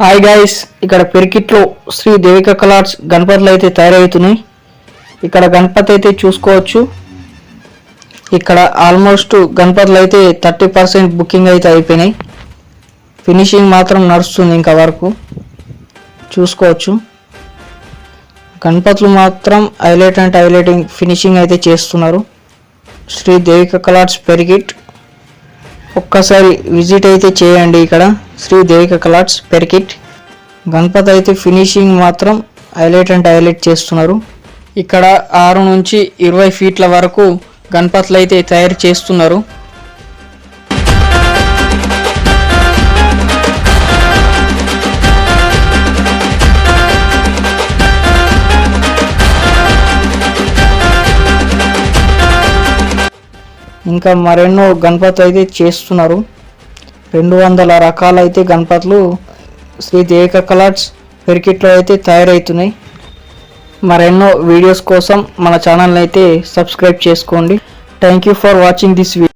Hi guys, ఇక్కడ పెరికిట్లో Shri Devika colours గణపతులు అయితే తయారవుతున్నాయి. ఇక్కడ గణపతి అయితే చూసుకోవచ్చు. ఇక్కడ ఆల్మోస్ట్ గణపతులు అయితే 30% బుకింగ్ అయితే అయిపోయినాయి. ఫినిషింగ్ మాత్రం నడుస్తుంది ఇంకా వరకు చూసుకోవచ్చు. గణపతులు మాత్రం హైలైట్ అండ్ హైలైటింగ్ ఫినిషింగ్ అయితే చేస్తున్నారు. శ్రీ దేవిక కలర్స్ పెరికిట్ ఒక్కసారి విజిట్ అయితే చేయండి. ఇక్కడ శ్రీ దేవిక కలర్స్ పెరికిట్ గణపతి అయితే ఫినిషింగ్ మాత్రం హైలైట్ అండ్ హైలైట్ చేస్తున్నారు. ఇక్కడ 6 నుంచి 20 ఫీట్ల వరకు గణపతులు అయితే తయారు చేస్తున్నారు. ఇంకా మరెన్నో గణపతులు అయితే చేస్తున్నారు. 200 రకాలైతే గణపతులు శ్రీ దేవిక కలర్స్ పెరికిట్లో అయితే తయారవుతున్నాయి. మరెన్నో వీడియోస్ కోసం మన ఛానల్ని అయితే సబ్స్క్రైబ్ చేసుకోండి. Thank you for watching this video.